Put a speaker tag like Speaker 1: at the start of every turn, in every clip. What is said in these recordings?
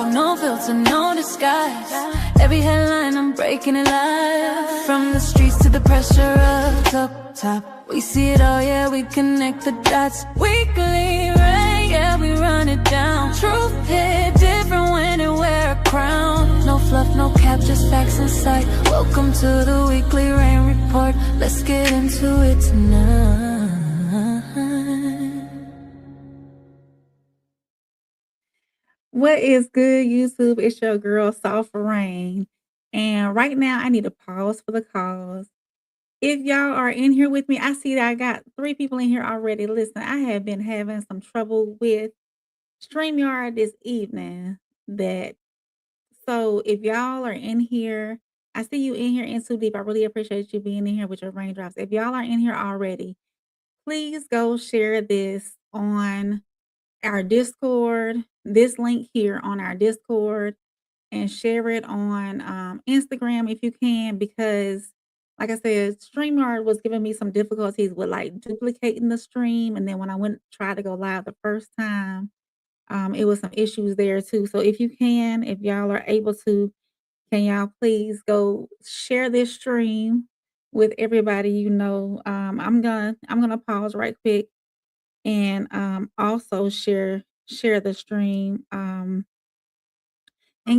Speaker 1: talk, no filter, no disguise. Every headline, I'm breaking it live. From the streets to the pressure of up top, we see it all, yeah, we connect the dots. Weekly rain, yeah, we run it down. Truth hit different when it wear a crown. No fluff, no cap, just facts in sight. Welcome to the weekly rain report. Let's get into it tonight.
Speaker 2: What is good, YouTube? It's your girl, Soft Rain. And right now, I need to pause for the cause. If y'all are in here with me, I see that I got 3 people in here already. Listen, I have been having some trouble with StreamYard this evening. So if y'all are in here, I see you in here in too deep. I really appreciate you being in here with your raindrops. If y'all are in here already, please go share this on our Discord, this link here on our Discord, and share it on Instagram if you can, because like I said, StreamYard was giving me some difficulties with like duplicating the stream. And then when I went try to go live the first time, it was some issues there too. So if you can, if y'all are able to, can y'all please go share this stream with everybody you know. I'm gonna pause right quick and also share the stream and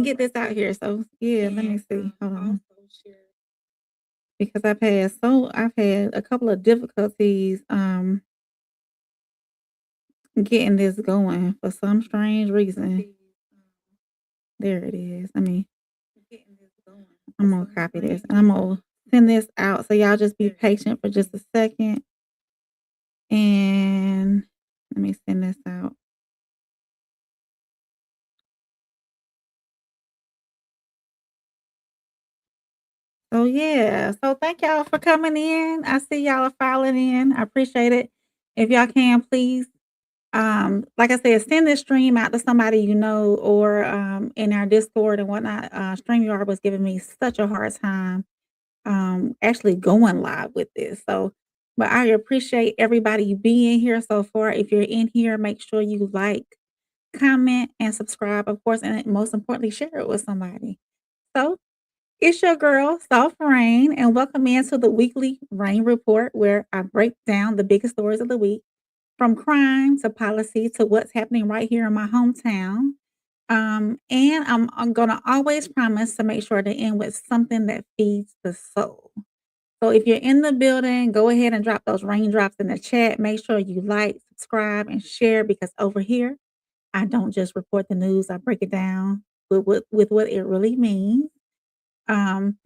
Speaker 2: get this out here. So yeah, let me see. Hold on. Because I've had a couple of difficulties getting this going for some strange reason. There it is. I'm gonna copy this and I'm gonna send this out. So y'all just be patient for just a second. And let me send this out. So yeah, so thank y'all for coming in. I see y'all are filing in. I appreciate it. If y'all can, please, like I said, send this stream out to somebody you know, or in our Discord and whatnot. StreamYard was giving me such a hard time actually going live with this. So, but I appreciate everybody being here so far. If you're in here, make sure you like, comment, and subscribe, of course, and most importantly, share it with somebody. So it's your girl, Soft Rain, and welcome into the weekly Rain Report, where I break down the biggest stories of the week, from crime to policy to what's happening right here in my hometown. And I'm gonna always promise to make sure to end with something that feeds the soul. So if you're in the building, go ahead and drop those raindrops in the chat. Make sure you like, subscribe, and share, because over here, I don't just report the news, I break it down with what it really means. Um,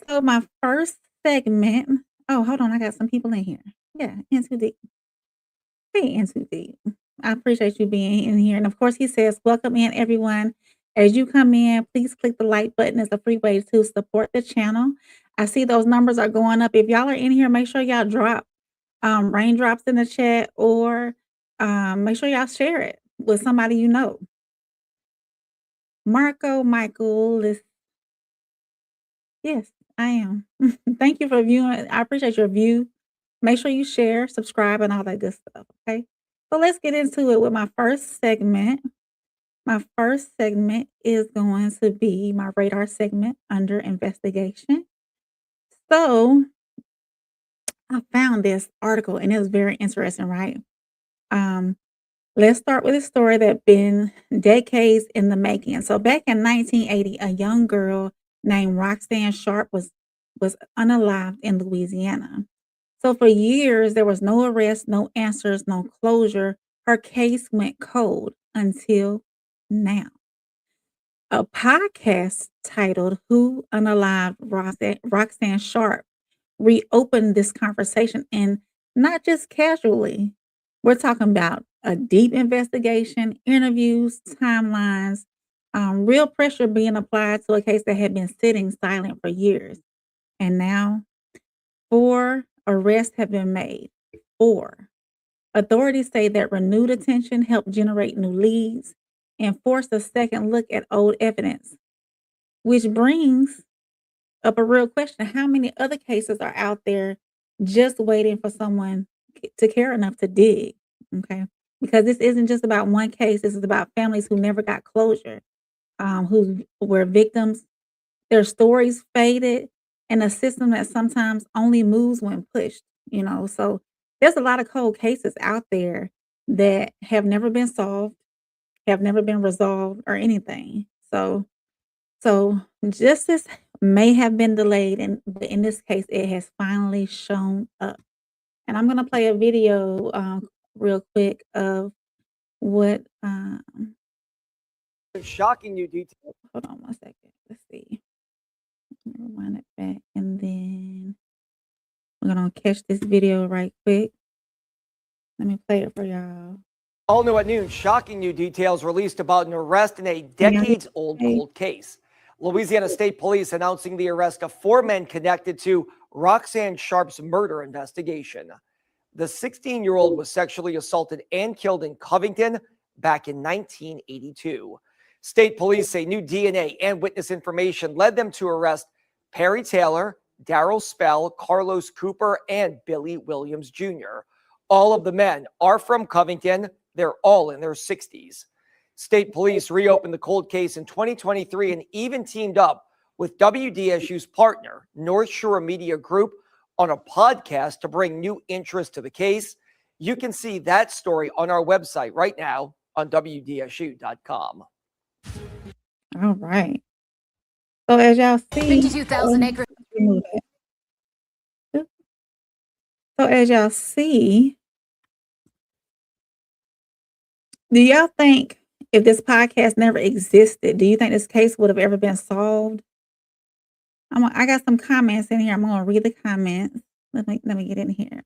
Speaker 2: so my first segment. Oh, hold on, I got some people in here. Yeah, in too deep. Hey, in too deep. I appreciate you being in here. And of course, he says, welcome in everyone. As you come in, please click the like button. It's a free way to support the channel. I see those numbers are going up. If y'all are in here, make sure y'all drop raindrops in the chat, or make sure y'all share it with somebody you know. Michael is, yes, I am. Thank you for viewing. I appreciate your view. Make sure you share, subscribe, and all that good stuff. Okay. So let's get into it with my first segment. My first segment is going to be my radar segment under investigation. So I found this article and it was very interesting, right? Let's start with a story that's been decades in the making. So back in 1980, a young girl named Roxanne Sharp was unalived in Louisiana. So for years, there was no arrest, no answers, no closure. Her case went cold until now. A podcast titled Who Unalived Roxanne Sharp reopened this conversation, and not just casually. We're talking about a deep investigation, interviews, timelines, real pressure being applied to a case that had been sitting silent for years. And now 4 arrests have been made. 4. Authorities say that renewed attention helped generate new leads and forced a second look at old evidence, which brings up a real question. How many other cases are out there just waiting for someone to care enough to dig? Okay. Because this isn't just about one case. This is about families who never got closure. who were victims, their stories faded, and a system that sometimes only moves when pushed, you know? So there's a lot of cold cases out there that have never been solved, have never been resolved or anything. So justice may have been delayed, and but in this case, it has finally shown up. And I'm gonna play a video real quick of what
Speaker 3: Shocking new details.
Speaker 2: hold on one second. Let's see. Let me rewind it back and then we're gonna catch this video right quick. Let me play it for y'all.
Speaker 3: All new at noon, shocking new details released about an arrest in a
Speaker 2: Can y'all hear
Speaker 3: decades-old
Speaker 2: me?
Speaker 3: cold case. Louisiana State Police announcing the arrest of 4 men connected to Roxanne Sharp's murder investigation. The 16-year-old was sexually assaulted and killed in Covington back in 1982. State police say new DNA and witness information led them to arrest Perry Taylor, Darrell Spell, Carlos Cooper, and Billy Williams Jr. All of the men are from Covington. They're all in their 60s. State police reopened the cold case in 2023 and even teamed up with WDSU's partner, North Shore Media Group, on a podcast to bring new interest to the case. You can see that story on our website right now on WDSU.com.
Speaker 2: All right. So as y'all see,
Speaker 1: 52,000 acres.
Speaker 2: remove that. So as y'all see, do y'all think if this podcast never existed, do you think this case would have ever been solved? I got some comments in here. I'm gonna read the comments. Let me get in here.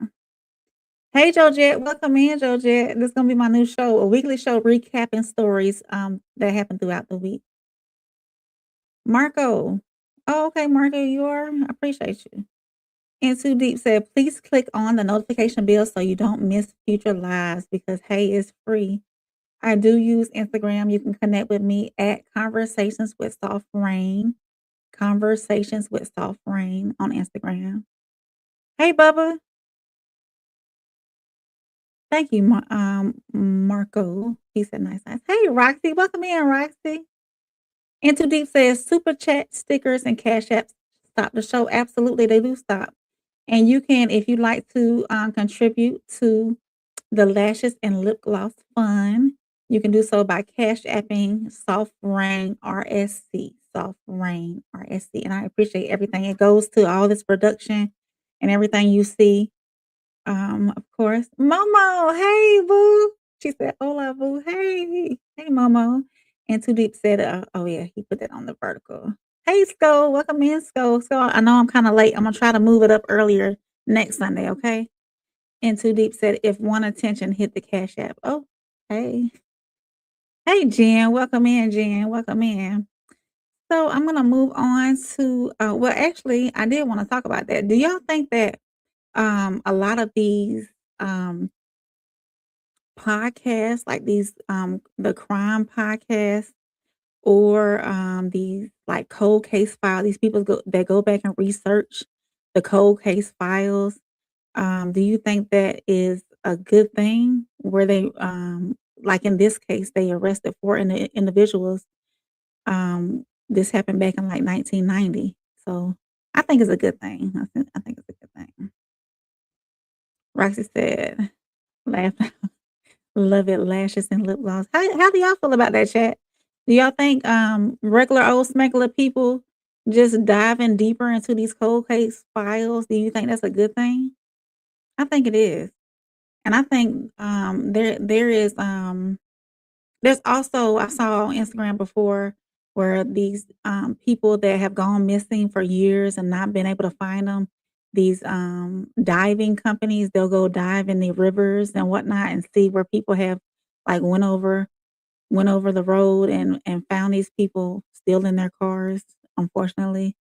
Speaker 2: Hey Georgette, welcome in, Georgette. This is gonna be my new show, a weekly show recapping stories that happened throughout the week. Marco. Oh, okay, Marco, you are. I appreciate you. And Too Deep said, please click on the notification bell so you don't miss future lives because hey, it's free. I do use Instagram. You can connect with me at Conversations with Soft Rain. Conversations with Soft Rain on Instagram. Hey, Bubba. Thank you, Marco. He said nice. Hey, Roxy. Welcome in, Roxy. And Too Deep says super chat stickers and cash apps stop the show. Absolutely, they do stop. And you can, if you'd like to contribute to the Lashes and Lip Gloss Fund, you can do so by cash apping Soft Rain RSC. Soft Rain RSC. And I appreciate everything. It goes to all this production and everything you see. Of course. Momo, hey, boo. She said, hola, boo. Hey, Momo. And Too Deep said, oh, yeah, he put that on the vertical. Hey, Sko, welcome in, Sko. I know I'm kind of late. I'm going to try to move it up earlier next Sunday, okay? And Too Deep said, if one attention, hit the Cash App. Oh, hey. Hey, Jen. Welcome in, Jen. Welcome in. So I'm going to move on to, well, actually, I did want to talk about that. Do y'all think that a lot of these podcasts, like these the crime podcasts or these like cold case file, these people that go back and research the cold case files, do you think that is a good thing where they like in this case they arrested 4 individuals? This happened back in like 1990, so I think it's a good thing. I think it's a good thing. Roxy said, laugh. Love it, lashes and lip gloss. How do y'all feel about that, chat? Do y'all think regular old smuggler people just diving deeper into these cold case files? Do you think that's a good thing? I think it is. And I think there is there's also I saw on Instagram before where these people that have gone missing for years and not been able to find them, these diving companies, they'll go dive in the rivers and whatnot and see where people have like went over the road and found these people still in their cars, unfortunately.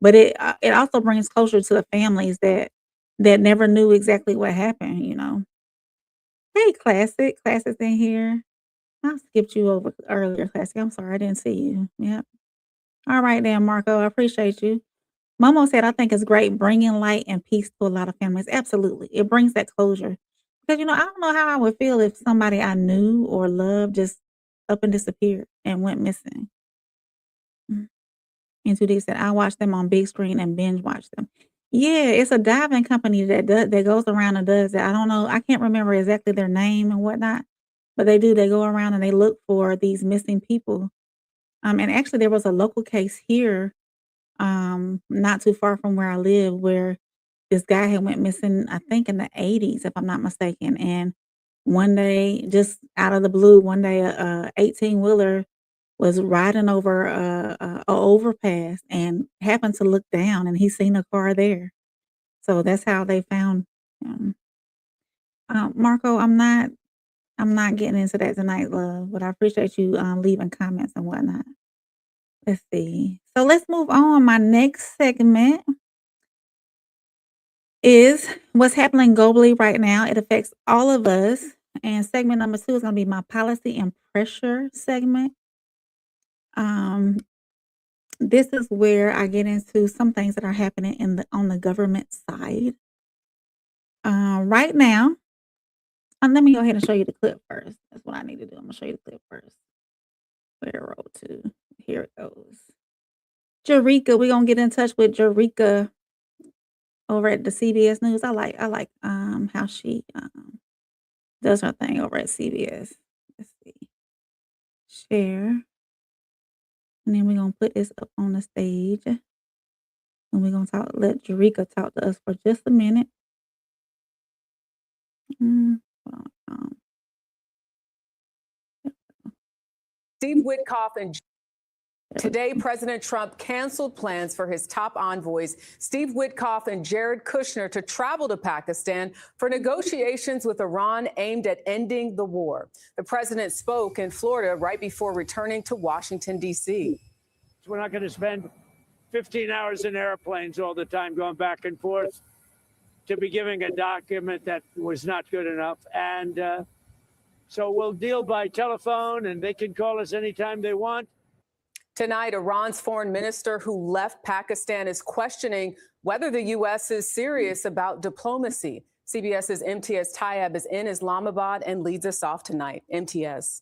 Speaker 2: But it also brings closure to the families that never knew exactly what happened, you know. Hey, Classic's in here. I skipped you over earlier, Classic. I'm sorry, I didn't see you. Yep. All right then, Marco. I appreciate you. Momo said, I think it's great bringing light and peace to a lot of families. Absolutely. It brings that closure. Because, you know, I don't know how I would feel if somebody I knew or loved just up and disappeared and went missing. And Too Deep said, I watch them on big screen and binge watch them. Yeah, it's a diving company that goes around and does that. I don't know. I can't remember exactly their name and whatnot, but they do. They go around and they look for these missing people. And actually, there was a local case here, not too far from where I live, where this guy had went missing, I think in the 80s, if I'm not mistaken. And one day, just out of the blue, one day, a 18-wheeler was riding over a overpass and happened to look down, and he seen a car there. So that's how they found him. Marco, I'm not getting into that tonight, love, but I appreciate you leaving comments and whatnot. Let's see. So let's move on. My next segment is what's happening globally right now. It affects all of us. And segment number 2 is going to be my policy and pressure segment. Um, this is where I get into some things that are happening on the government side. Right now, let me go ahead and show you the clip first. That's what I need to do. I'm gonna show you the clip first. Arrow 2. Here it goes. Jerika, we're gonna get in touch with Jerika over at the CBS News. I like how she does her thing over at CBS. Let's see. Share. And then we're gonna put this up on the stage. And we're gonna let Jerika talk to us for just a minute.
Speaker 4: Steve Witkoff and today, President Trump canceled plans for his top envoys, Steve Witkoff and Jared Kushner, to travel to Pakistan for negotiations with Iran aimed at ending the war. The president spoke in Florida right before returning to Washington, D.C.
Speaker 5: We're not going to spend 15 hours in airplanes all the time going back and forth to be giving a document that was not good enough. And so we'll deal by telephone, and they can call us anytime they want.
Speaker 4: Tonight, Iran's foreign minister who left Pakistan is questioning whether the U.S. is serious about diplomacy. CBS's MTS Tayeb is in Islamabad and leads us off tonight. MTS.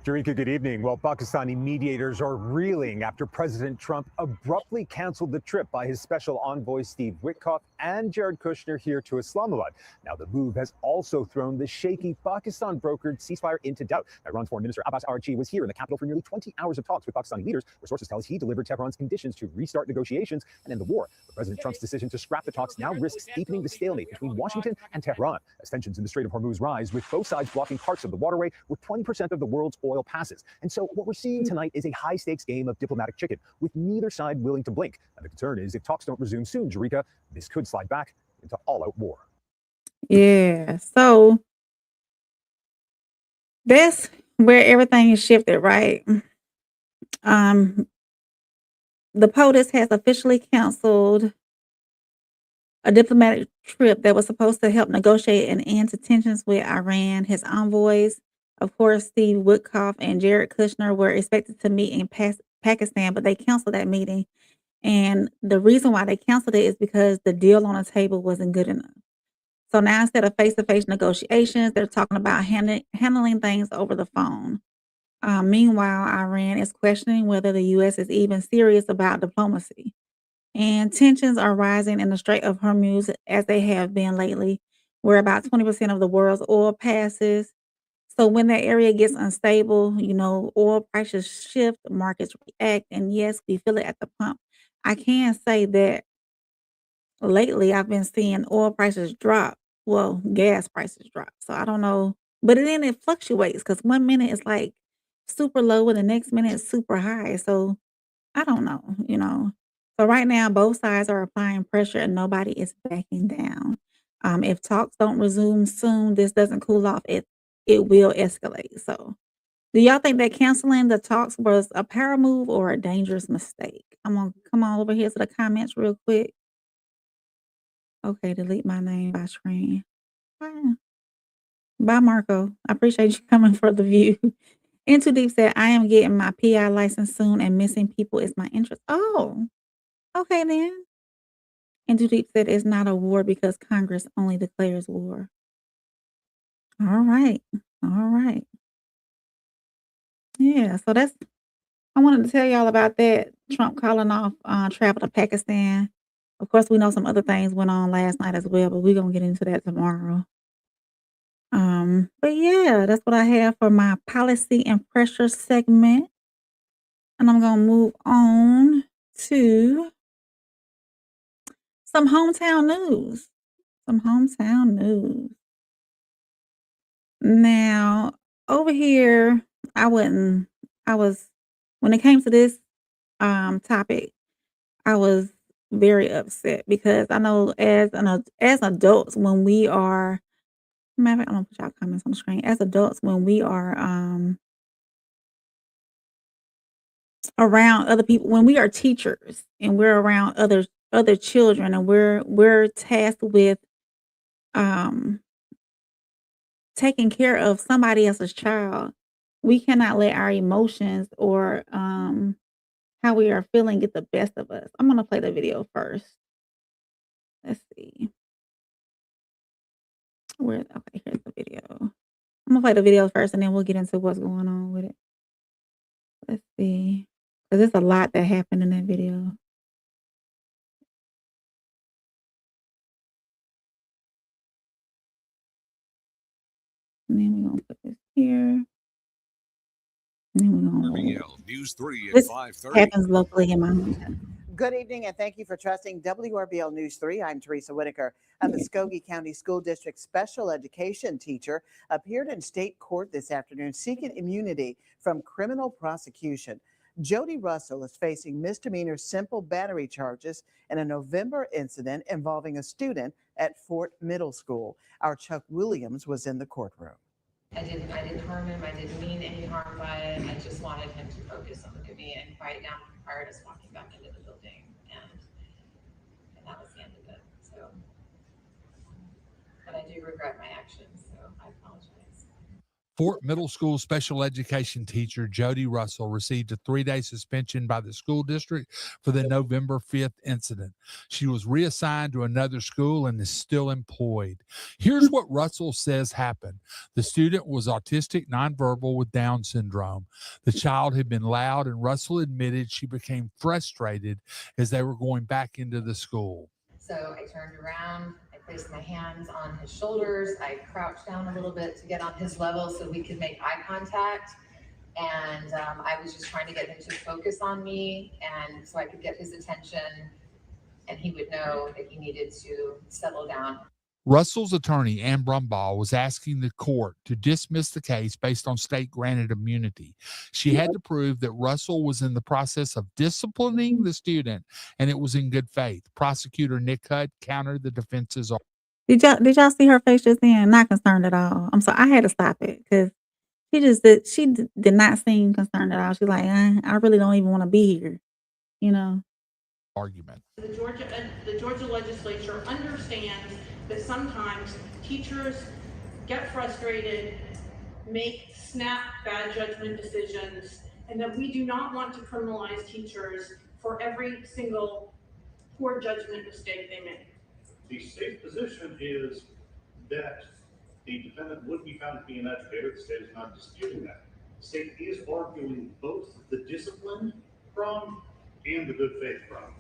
Speaker 6: Jarika, good evening. Well, Pakistani mediators are reeling after President Trump abruptly canceled the trip by his special envoy Steve Witkoff and Jared Kushner here to Islamabad. Now, the move has also thrown the shaky Pakistan-brokered ceasefire into doubt. Iran's Foreign Minister Abbas Araghchi was here in the capital for nearly 20 hours of talks with Pakistani leaders, where sources tell us he delivered Tehran's conditions to restart negotiations and end the war. But President Trump's decision to scrap the talks now risks deepening the stalemate between Washington and Tehran, as tensions in the Strait of Hormuz rise, with both sides blocking parts of the waterway where 20% of the world's oil passes. And so what we're seeing tonight is a high-stakes game of diplomatic chicken, with neither side willing to blink. And the concern is if talks don't resume soon, Jarika, this could slide back into all-out war.
Speaker 2: Yeah, so that's where everything is shifted, right? The POTUS has officially canceled a diplomatic trip that was supposed to help negotiate an end to tensions with Iran. His envoys, of course, Steve Witkoff and Jared Kushner, were expected to meet in Pakistan, but they canceled that meeting. And the reason why they canceled it is because the deal on the table wasn't good enough. So now instead of face-to-face negotiations, they're talking about handling things over the phone. Meanwhile, Iran is questioning whether the U.S. is even serious about diplomacy. And tensions are rising in the Strait of Hormuz as they have been lately, where about 20% of the world's oil passes. So when that area gets unstable, oil prices shift, markets react, and yes, we feel it at the pump. I can say that lately I've been seeing oil prices drop. Well, gas prices drop. So I don't know. But then it fluctuates because 1 minute is like super low and the next minute is super high. So I don't know. So right now, both sides are applying pressure and nobody is backing down. If talks don't resume soon, this doesn't cool off, it will escalate. So do y'all think that canceling the talks was a power move or a dangerous mistake? I'm going to come on over here to the comments real quick. Okay, delete my name by screen. Bye, Marco. I appreciate you coming for the view. And Too Deep said, I am getting my PI license soon and missing people is my interest. Oh, okay then. And Too Deep said, it's not a war because Congress only declares war. All right. Yeah, so that's I wanted to tell y'all about that. Trump calling off travel to Pakistan. Of course, we know some other things went on last night as well, but we're gonna get into that tomorrow. But yeah, that's what I have for my policy and pressure segment. And I'm gonna move on to some hometown news. Some hometown news. Now, over here, I wouldn't I was when it came to this topic, I was very upset because I know as adults when we are matter of fact, I'm gonna put y'all comments on the screen. As adults, when we are around other people, when we are teachers and we're around other children and we're tasked with um taking care of somebody else's child, we cannot let our emotions or how we are feeling get the best of us. I'm gonna play the video first. Let's see. Okay, here's the video. I'm gonna play the video first and then we'll get into what's going on with it. Let's see. Because there's a lot that happened in that video. And then we're gonna put this here. And then we're gonna roll.
Speaker 7: News 3 at
Speaker 2: This
Speaker 7: 5:30.
Speaker 2: happens locally in my hometown.
Speaker 8: Good evening, and thank you for trusting WRBL News 3. I'm Teresa Whitaker. A Muscogee County School District special education teacher appeared in state court this afternoon seeking immunity from criminal prosecution. Jody Russell is facing misdemeanor simple battery charges in a November incident involving a student at Fort Middle School. Our Chuck Williams was in the courtroom.
Speaker 9: I didn't harm him. I didn't mean any harm by it. I just wanted him to focus on the me and quiet down prior to us walking back into the building, and that was the end of it. So, but I do regret my actions, so I apologize.
Speaker 10: Fort Middle School special education teacher Jody Russell received a 3-day suspension by the school district for the November 5th incident. She was reassigned to another school and is still employed. Here's what Russell says happened. The student was autistic, nonverbal with Down syndrome. The child had been loud, and Russell admitted she became frustrated as they were going back into the school.
Speaker 9: So I turned around, I placed my hands on his shoulders, I crouched down a little bit to get on his level so we could make eye contact. And I was just trying to get him to focus on me, and so I could get his attention and he would know that he needed to settle down.
Speaker 10: Russell's attorney, Ann Brumbaugh, was asking the court to dismiss the case based on state-granted immunity. She had to prove that Russell was in the process of disciplining the student, and it was in good faith. Prosecutor Nick Hutt countered the defense's argument.
Speaker 2: Did y'all see her face just then? Not concerned at all. I'm sorry, I had to stop it because she did not seem concerned at all. She's like, I really don't even want to be here, you know.
Speaker 10: Argument.
Speaker 11: The Georgia legislature understands that sometimes teachers get frustrated, make snap bad judgment decisions, and that we do not want to criminalize teachers for every single poor judgment mistake they make.
Speaker 12: The state's position is that the defendant would be found to be an educator. The state is not disputing that. The state is arguing both the discipline prong and the good faith prong.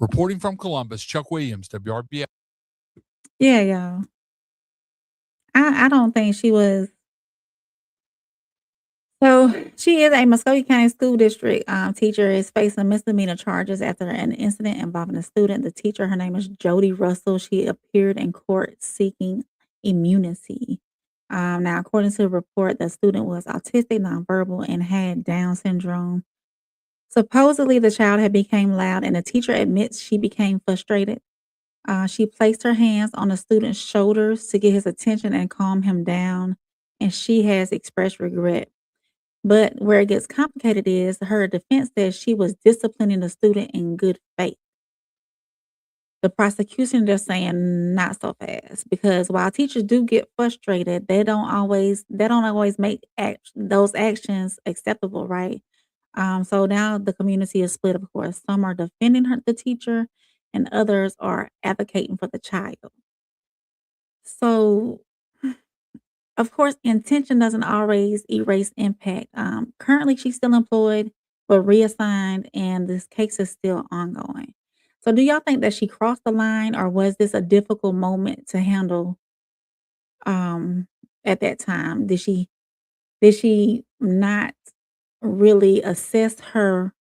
Speaker 10: Reporting from Columbus, Chuck Williams, WRBL.
Speaker 2: Yeah, y'all. I don't think she was. So she is a Muscogee County School District teacher, is facing misdemeanor charges after an incident involving a student. The teacher, her name is Jody Russell. She appeared in court seeking immunity. Now, according to the report, the student was autistic, nonverbal, and had Down syndrome. Supposedly, the child had become loud, and the teacher admits she became frustrated. She placed her hands on the student's shoulders to get his attention and calm him down, and she has expressed regret. But where it gets complicated is her defense says she was disciplining the student in good faith. The prosecution, they're saying not so fast, because while teachers do get frustrated, they don't always make those actions acceptable, right? So now the community is split, of course. Some are defending the teacher, and others are advocating for the child. So, of course, intention doesn't always erase impact. Currently, she's still employed, but reassigned, and this case is still ongoing. So do y'all think that she crossed the line, or was this a difficult moment to handle um at that time? Did she not really assess her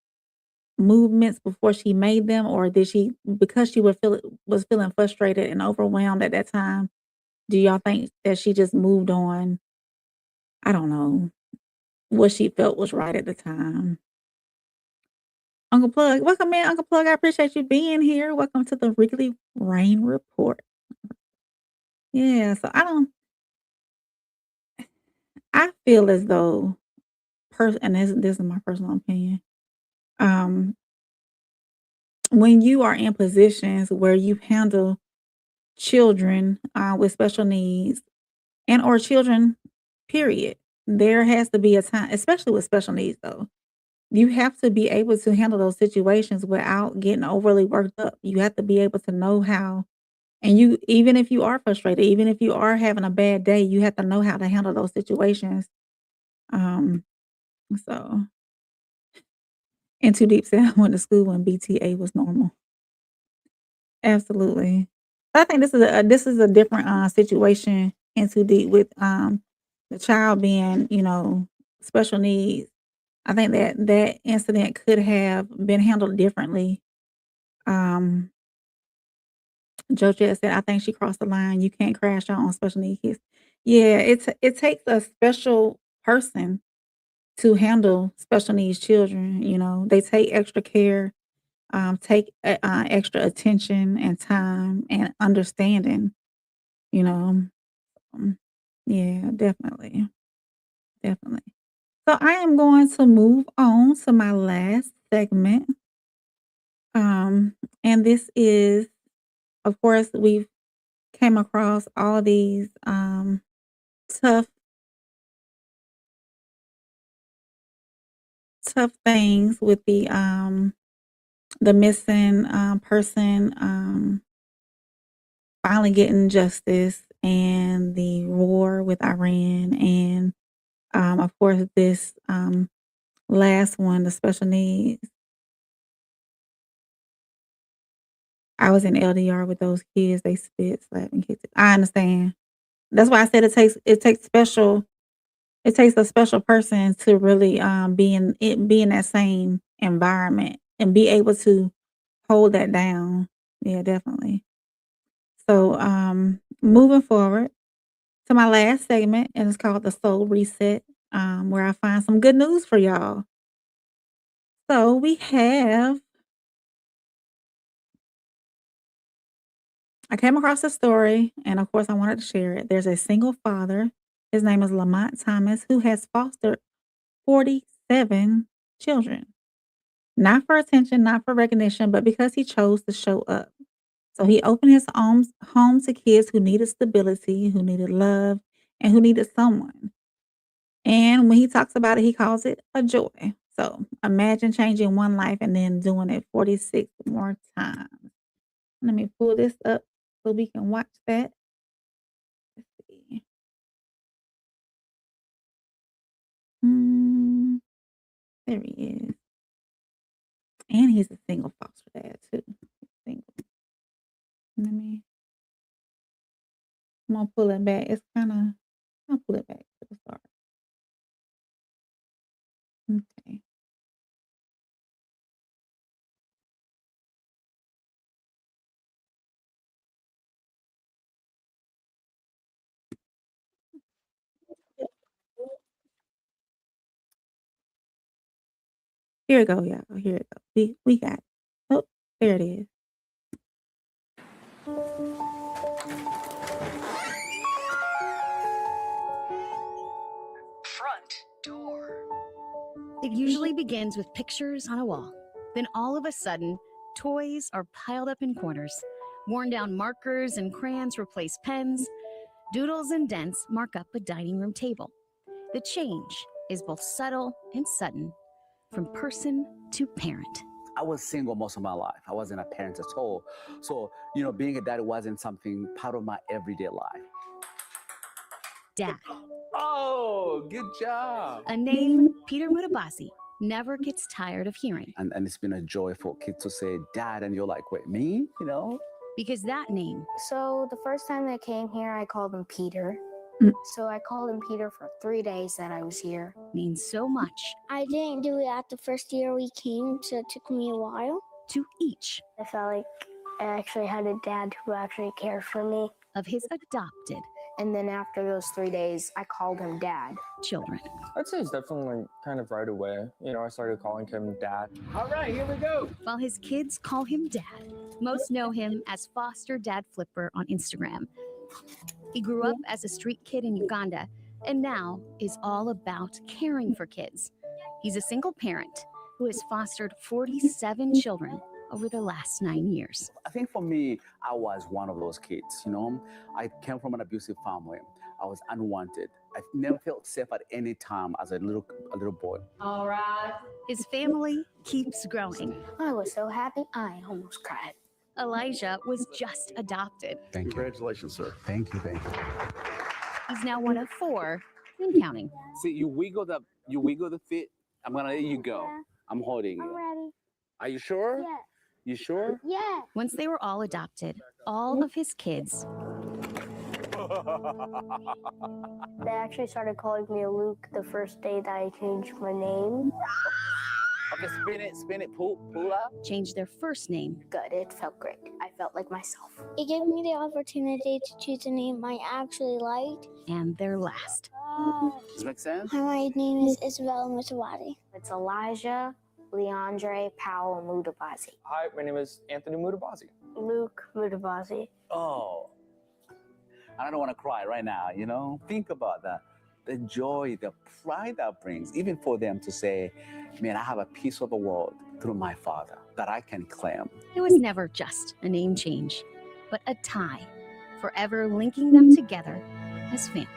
Speaker 2: movements before she made them, or did she, because she was feeling frustrated and overwhelmed at that time, do y'all think that she just moved on? I don't know what she felt was right at the time. Uncle Plug, welcome in, Uncle Plug. I appreciate you being here. Welcome to the Weekly Rain Report. Yeah, so I feel as though, and this is my personal opinion. When you are in positions where you handle children with special needs and or children, period, there has to be a time, especially with special needs, though. You have to be able to handle those situations without getting overly worked up. You have to be able to know how, and you, even if you are frustrated, even if you are having a bad day, you have to know how to handle those situations. Um, so, and Too Deep said, I went to school when BTA was normal. Absolutely. I think this is a different situation in Too Deep with the child being, special needs. I think that incident could have been handled differently. Um, JoJo said, I think she crossed the line. You can't crash out on special needs kids. Yeah, it takes a special person to handle special needs children. They take extra care, take extra attention and time and understanding. You know, yeah, definitely, definitely. So I am going to move on to my last segment. And this is, of course, we've came across all these tough tough things with the missing person finally getting justice, and the war with Iran, and of course this last one, the special needs. I was in LDR with those kids. They spit, slap, and kicked. I understand. That's why I said it takes a special person to really be in that same environment and be able to hold that down. Yeah, definitely. So moving forward to my last segment, and it's called the Soul Reset, where I find some good news for y'all. So I came across a story, and of course I wanted to share it. There's a single father. His name is Lamont Thomas, who has fostered 47 children. Not for attention, not for recognition, but because he chose to show up. So he opened his home to kids who needed stability, who needed love, and who needed someone. And when he talks about it, he calls it a joy. So imagine changing one life and then doing it 46 more times. Let me pull this up so we can watch that. Let's see. There he is. And he's a single foster dad too. Single. I'm gonna pull it back. I'll pull it back to the start. Okay. Here we go, y'all. Here it go. We got it. Oh, there it is.
Speaker 7: Front door. It usually begins with pictures on a wall. Then all of a sudden, toys are piled up in corners. Worn down markers and crayons replace pens. Doodles and dents mark up a dining room table. The change is both subtle and sudden, from person to parent.
Speaker 13: I was single most of my life. I wasn't a parent at all. So, being a dad wasn't something part of my everyday life.
Speaker 7: Dad.
Speaker 13: Oh, good job.
Speaker 7: A name, Peter Mutabasi, never gets tired of hearing.
Speaker 13: And it's been a joy for kids to say, Dad, and you're like, wait, me? You know?
Speaker 7: Because that name
Speaker 14: So the first time I came here, I called him Peter. So I called him Peter for 3 days that I was here.
Speaker 7: means so much
Speaker 14: I didn't do it at the first year we came, so it took me a while.
Speaker 7: to each
Speaker 14: I felt like I actually had a dad who actually cared for me.
Speaker 7: of his adopted
Speaker 14: And then after those 3 days, I called him Dad.
Speaker 7: children.
Speaker 15: I'd say it's definitely kind of right away. You know, I started calling him Dad.
Speaker 5: All right, here we go.
Speaker 7: While his kids call him Dad, most know him as Foster Dad Flipper on Instagram. He grew up as a street kid in Uganda and now is all about caring for kids. He's a single parent who has fostered 47 children over the last 9 years.
Speaker 13: I think for me, I was one of those kids, you know? I came from an abusive family. I was unwanted. I never felt safe at any time as a little boy.
Speaker 14: All right.
Speaker 7: His family keeps growing.
Speaker 14: I was so happy, I almost cried.
Speaker 7: Elijah was just adopted.
Speaker 13: Thank you.
Speaker 12: Congratulations, sir.
Speaker 13: Thank you, thank you.
Speaker 7: He's now one of 4 and counting.
Speaker 13: See, you wiggle the feet. I'm gonna let you go. I'm holding you.
Speaker 14: ready.
Speaker 13: Are you sure?
Speaker 14: Yeah.
Speaker 13: You sure?
Speaker 14: Yeah.
Speaker 7: Once they were all adopted, all of his kids
Speaker 14: They actually started calling me Luke the first day that I changed my name.
Speaker 13: Okay, spin it, pull up.
Speaker 7: changed their first name.
Speaker 14: Good, it felt great. I felt like myself. It gave me the opportunity to choose a name I actually liked.
Speaker 7: And their last.
Speaker 13: Does this make sense?
Speaker 14: Hi, my name is Isabella Mutawati. It's Elijah Leandre Powell Mutabazi.
Speaker 15: Hi, my name is Anthony Mutabazi.
Speaker 14: Luke Mutabazi.
Speaker 13: Oh, I don't want to cry right now, you know? Think about that. The joy, the pride that brings, even for them to say, man, I have a piece of the world through my father that I can claim.
Speaker 7: It was never just a name change, but a tie, forever linking them together as family.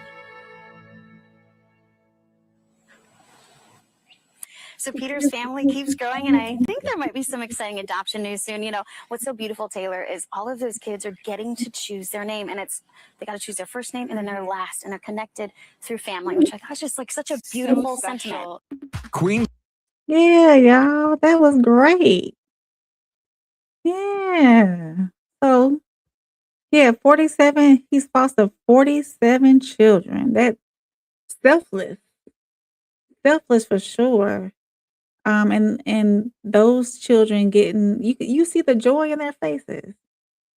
Speaker 16: So Peter's family keeps growing, and I think there might be some exciting adoption news soon. You know, what's so beautiful, Taylor, is all of those kids are getting to choose their name, and they got to choose their first name and then their last, and they're connected through family, which I thought was just like such a beautiful sentiment.
Speaker 2: Queen. Yeah, y'all, that was great. Yeah. So, yeah, 47. He's fostered 47 children. That's selfless for sure. And those children getting you see the joy in their faces.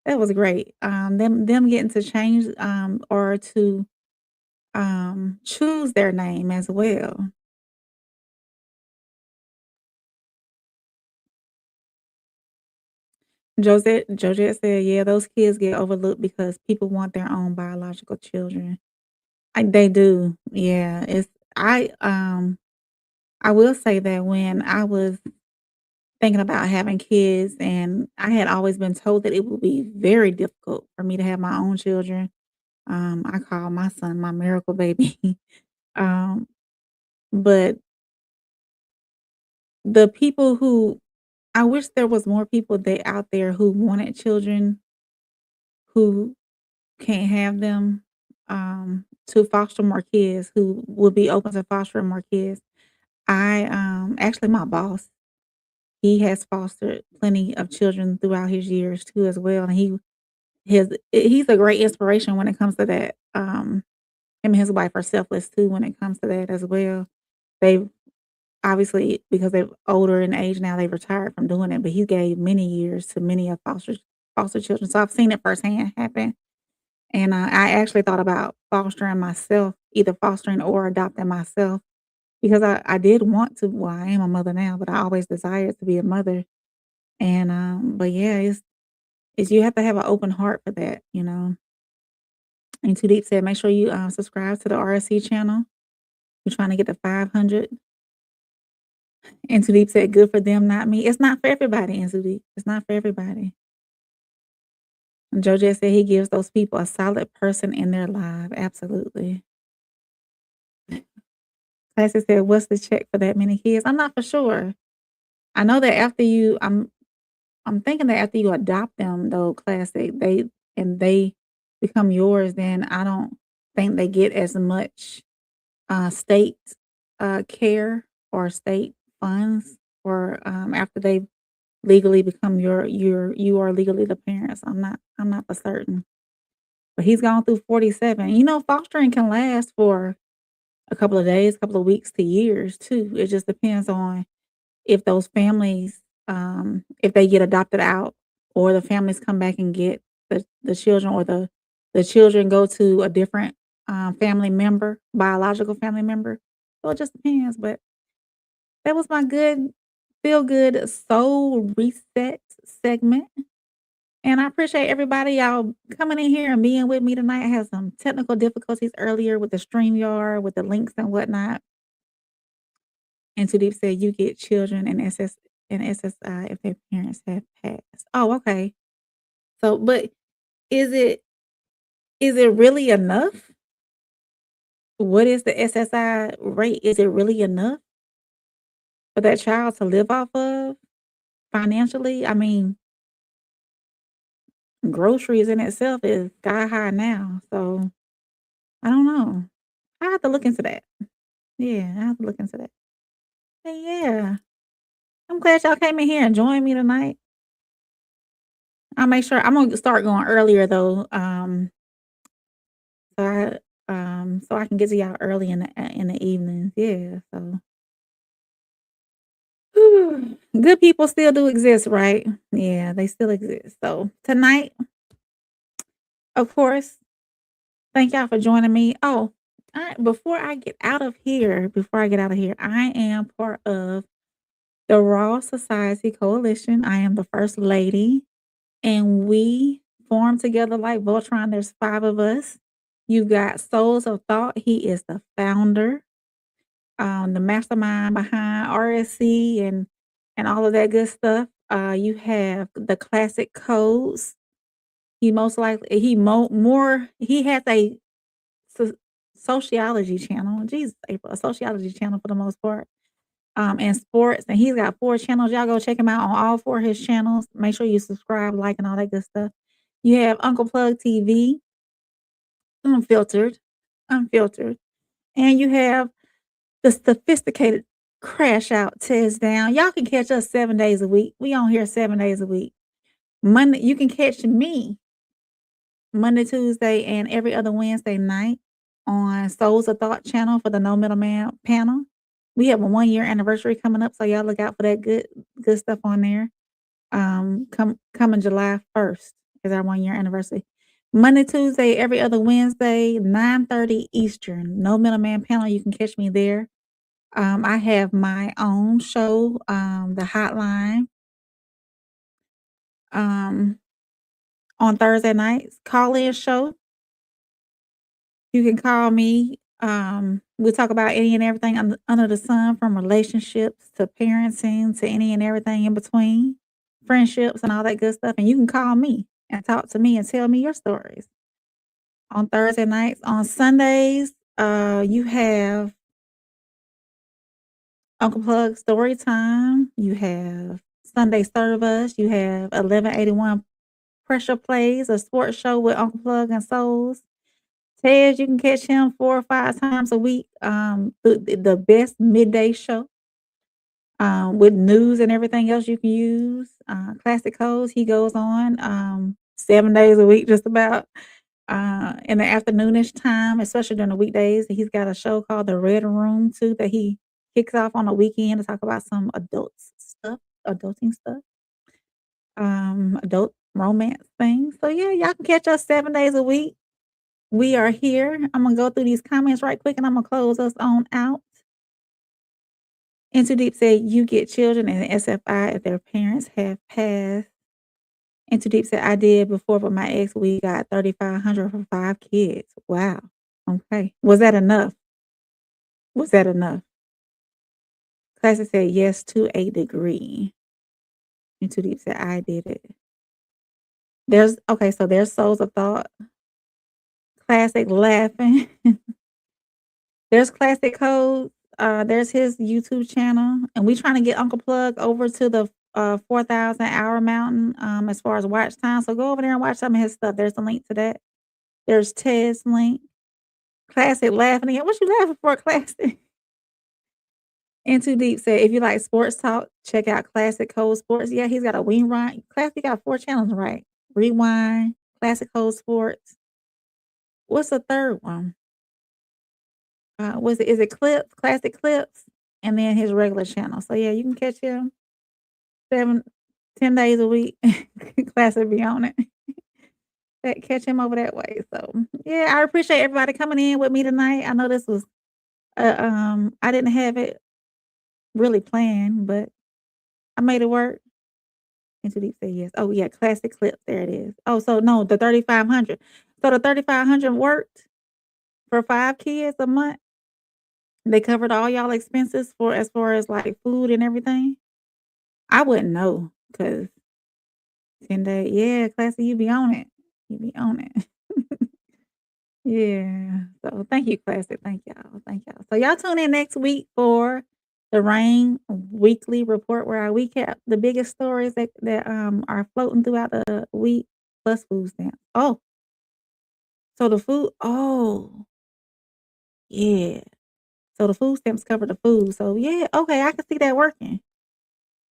Speaker 2: That was great. Them getting to change or to choose their name as well. Georgette said, yeah, those kids get overlooked because people want their own biological children. They do. Yeah. I will say that when I was thinking about having kids, and I had always been told that it would be very difficult for me to have my own children. I call my son my miracle baby. But the people who I wish there was more people out there who wanted children who can't have them, to foster more kids, who would be open to fostering more kids. Actually, my boss, he has fostered plenty of children throughout his years too as well, and he's a great inspiration when it comes to that. Him and his wife are selfless too when it comes to that as well. They've obviously, because they're older in age now, they've retired from doing it, but he gave many years to many of foster children. So I've seen it firsthand happen. And I actually thought about fostering myself, either fostering or adopting myself, because I did want to. Well, I am a mother now, but I always desired to be a mother. And but yeah, it's you have to have an open heart for that, you know. And Too Deep said, make sure you subscribe to the RSC channel. We're trying to get to 500. And Too Deep said, good for them, not me. It's not for everybody, and Too Deep. It's not for everybody. And JoJo said he gives those people a solid person in their life. Absolutely. Classy said, what's the check for that many kids? I'm not for sure. I know that after I'm thinking that after you adopt them, though, Classic, they become yours, then I don't think they get as much state care or state funds for after they legally become you are legally the parents. I'm not for certain. But he's gone through 47. You know, fostering can last for a couple of days, couple of weeks to years too. It just depends on if those families, if they get adopted out or the families come back and get the children or the children go to a different family member, biological family member. So it just depends. But that was my good, feel good soul reset segment. And I appreciate everybody y'all coming in here and being with me tonight. I had some technical difficulties earlier with the StreamYard, with the links and whatnot. And Too Deep said you get children and SSI if their parents have passed. Oh, okay. So, but is it really enough? What is the SSI rate? Is it really enough for that child to live off of financially? I mean, groceries in itself is sky high now. So I don't know. I have to look into that. Yeah, I have to look into that. But yeah, I'm glad y'all came in here and joined me tonight. I'll make sure I'm gonna start going earlier though. So I can get to y'all early in the evenings. Yeah. So good people still do exist, right? Yeah, they still exist. So tonight, of course, thank y'all for joining me. Oh, before I get out of here, I am part of the Raw Society Coalition. I am the first lady, and we form together like Voltron. There's 5 of us. You've got Souls of Thought. He is the founder, the mastermind behind RSC and all of that good stuff. You have the Classic Codes. He most likely he has a so sociology channel. Jesus, April, a sociology channel for the most part. And sports, and he's got 4 channels. Y'all go check him out on all 4 of his channels. Make sure you subscribe, like, and all that good stuff. You have Uncle Plug TV, unfiltered, and you have the sophisticated crash out, tears down. Y'all can catch us 7 days a week. We on here 7 days a week. Monday, you can catch me Monday, Tuesday, and every other Wednesday night on Souls of Thought channel for the No Middleman panel. We have a 1-year anniversary coming up, so y'all look out for that good stuff on there. Coming July 1st is our 1-year anniversary. Monday, Tuesday, every other Wednesday, 9:30 Eastern. No Middleman panel. You can catch me there. I have my own show, the Hotline. On Thursday nights, call-in show. You can call me. We talk about any and everything under the sun, from relationships to parenting to any and everything in between, friendships and all that good stuff. And you can call me and talk to me and tell me your stories. On Thursday nights, on Sundays, you have Uncle Plug Story Time. You have Sunday Service. You have 1181 Pressure Plays, a sports show with Uncle Plug and Souls. Ted, you can catch him 4 or 5 times a week. The best midday show with news and everything else you can use. Classic Codes, he goes on 7 days a week, just about. In the afternoonish time, especially during the weekdays, he's got a show called The Red Room too that he kicks off on the weekend to talk about some adulting stuff, adult romance things. So yeah, y'all can catch us 7 days a week. We are here. I'm gonna go through these comments right quick, and I'm gonna close us on out. And Too Deep said, "You get children and SFI if their parents have passed." And Too Deep said, "I did before, but my ex, we got 3,500 for 5 kids." Wow. Okay. Was that enough? Classic said, "Yes, to a degree." And Too Deep said, "I did it." So there's Souls of Thought. Classic laughing. There's Classic Codes. There's his YouTube channel, and we trying to get Uncle Plug over to the 4,000 hour mountain as far as watch time. So go over there and watch some of his stuff. There's a link to that. There's Ted's link. Classic laughing again. What you laughing for, Classic? In Too Deep said, if you like sports talk, check out Classic Cold Sports. Yeah, he's got a rewind. Classic got 4 channels, right? Rewind, Classic Cold Sports. What's the third one? Is it Clips, Classic Clips, and then his regular channel. So yeah, you can catch him 10 days a week. Classic be on it. Catch him over that way. So yeah, I appreciate everybody coming in with me tonight. I know this was I didn't have it really planned, but I made it work. And Too Deep said yes. Oh yeah, Classic Clips. There it is. Oh, so no, the 3,500. So the 3,500 worked for 5 kids a month. They covered all y'all expenses for as far as like food and everything. I wouldn't know because 10 days. Yeah, Classic, you be on it. You be on it. Yeah. So thank you, Classic. Thank y'all. Thank y'all. So y'all tune in next week for the Rain Weekly Report, where I recap the biggest stories that are floating throughout the week, plus food stamps. Oh, so the food. Oh, yeah. So the food stamps cover the food. So yeah, okay, I can see that working.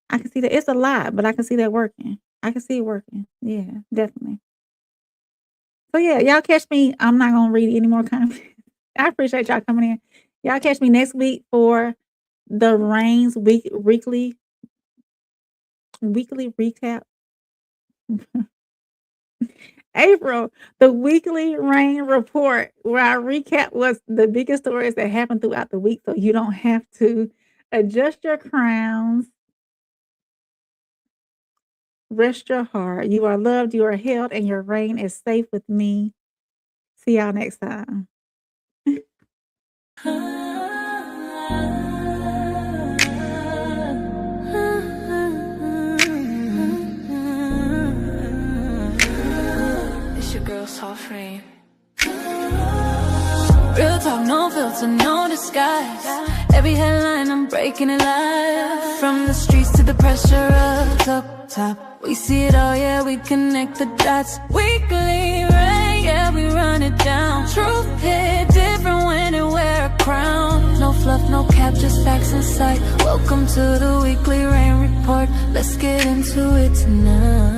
Speaker 2: I can see that. It's a lot, but I can see that working. I can see it working. Yeah, definitely. So yeah, y'all catch me. I'm not gonna read any more comments. I appreciate y'all coming in. Y'all catch me next week for the Rain's weekly recap. April, the weekly Rain report, where I recap what's the biggest stories that happened throughout the week, so you don't have to adjust your crowns. Rest your heart. You are loved, you are held, and your reign is safe with me. See y'all next time.
Speaker 1: It's your girl, Soft Rain. Real talk, no filter, no disguise. Every headline, I'm breaking it live. From the streets to the pressure of up top. We see it all, yeah, we connect the dots. Weekly rain, yeah, we run it down. Truth hit different when it wear a crown. No fluff, no cap, just facts in sight. Welcome to the weekly rain report. Let's get into it tonight.